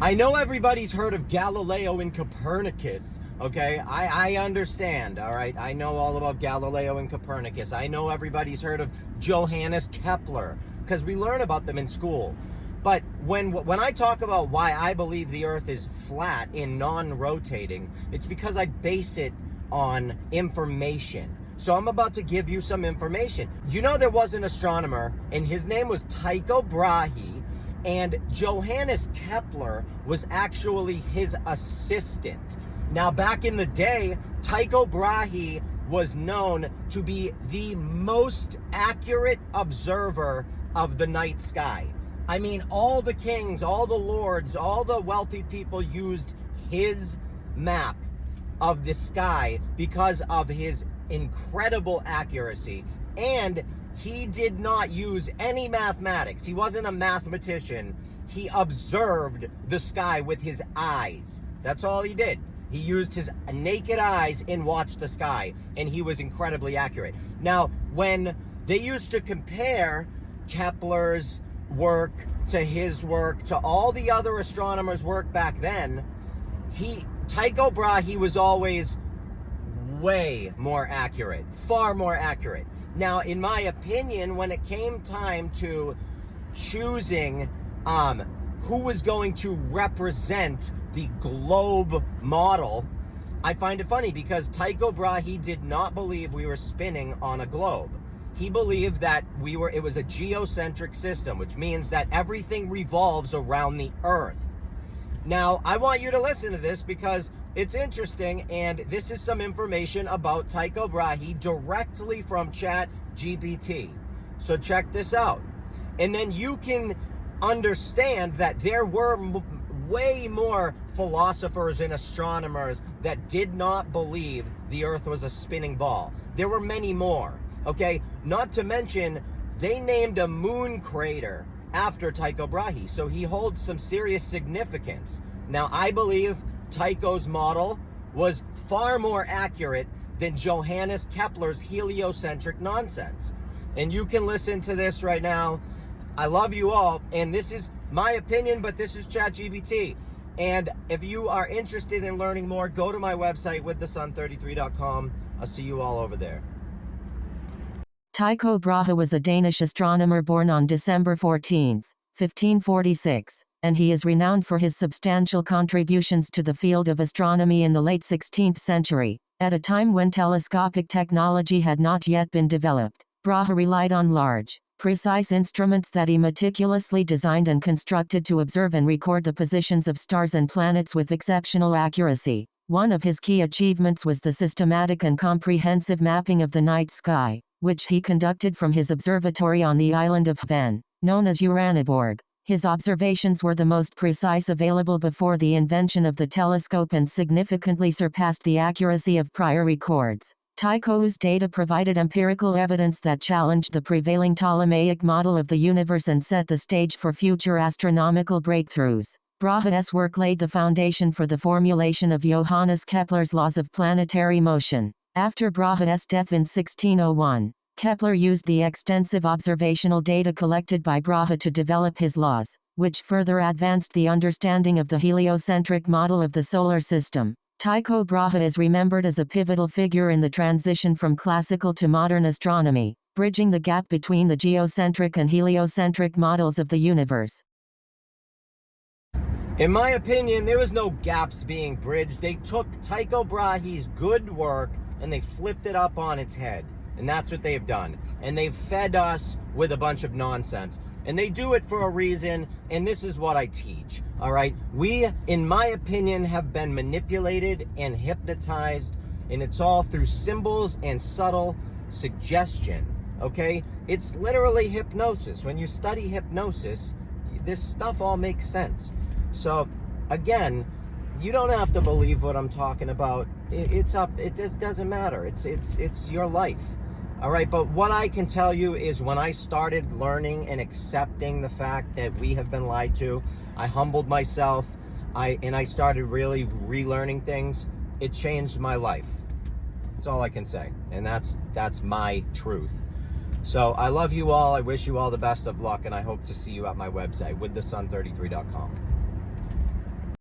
I know everybody's heard of Galileo and Copernicus, okay? I understand, all right? I know all about Galileo and Copernicus. I know everybody's heard of Johannes Kepler, because we learn about them in school. But when I talk about why I believe the Earth is flat and non-rotating, it's because I base it on information. So I'm about to give you some information. You know, there was an astronomer, and his name was Tycho Brahe, and Johannes Kepler was actually his assistant. Now, back in the day, Tycho Brahe was known to be the most accurate observer of the night sky. I mean, all the kings, all the lords, all the wealthy people used his map of the sky because of his incredible accuracy. And he did not use any mathematics. He wasn't a mathematician. He observed the sky with his eyes. That's all he did. He used his naked eyes and watched the sky, and he was incredibly accurate. Now, when they used to compare Kepler's work to his work, to all the other astronomers' work back then, Tycho Brahe was always way more accurate, far more accurate. Now, in my opinion, when it came time to choosing who was going to represent the globe model, I find it funny because Tycho Brahe did not believe we were spinning on a globe. He believed that it was a geocentric system, which means that everything revolves around the Earth. Now, I want you to listen to this because it's interesting, and this is some information about Tycho Brahe directly from ChatGPT. So check this out. And then you can understand that there were way more philosophers and astronomers that did not believe the Earth was a spinning ball. There were many more, okay? Not to mention, they named a moon crater after Tycho Brahe, so he holds some serious significance. Now, I believe Tycho's model was far more accurate than Johannes Kepler's heliocentric nonsense. And you can listen to this right now. I love you all, and this is my opinion, but this is ChatGPT. And if you are interested in learning more, go to my website, withthesun33.com. I'll see you all over there. Tycho Brahe was a Danish astronomer born on December 14, 1546, and he is renowned for his substantial contributions to the field of astronomy in the late 16th century, at a time when telescopic technology had not yet been developed. Brahe relied on large, precise instruments that he meticulously designed and constructed to observe and record the positions of stars and planets with exceptional accuracy. One of his key achievements was the systematic and comprehensive mapping of the night sky, which he conducted from his observatory on the island of Hven, known as Uraniborg. His observations were the most precise available before the invention of the telescope and significantly surpassed the accuracy of prior records. Tycho's data provided empirical evidence that challenged the prevailing Ptolemaic model of the universe and set the stage for future astronomical breakthroughs. Brahe's work laid the foundation for the formulation of Johannes Kepler's laws of planetary motion. After Brahe's death in 1601, Kepler used the extensive observational data collected by Brahe to develop his laws, which further advanced the understanding of the heliocentric model of the solar system. Tycho Brahe is remembered as a pivotal figure in the transition from classical to modern astronomy, bridging the gap between the geocentric and heliocentric models of the universe. In my opinion, there was no gaps being bridged. They took Tycho Brahe's good work and they flipped it up on its head. And that's what they've done. And they've fed us with a bunch of nonsense. And they do it for a reason, and this is what I teach, all right? We, in my opinion, have been manipulated and hypnotized, and it's all through symbols and subtle suggestion, okay? It's literally hypnosis. When you study hypnosis, this stuff all makes sense. So, again, you don't have to believe what I'm talking about. It just doesn't matter. It's your life. All right, but what I can tell you is when I started learning and accepting the fact that we have been lied to, I humbled myself, and I started really relearning things. It changed my life. That's all I can say, and that's my truth. So I love you all. I wish you all the best of luck, and I hope to see you at my website, withthesun33.com.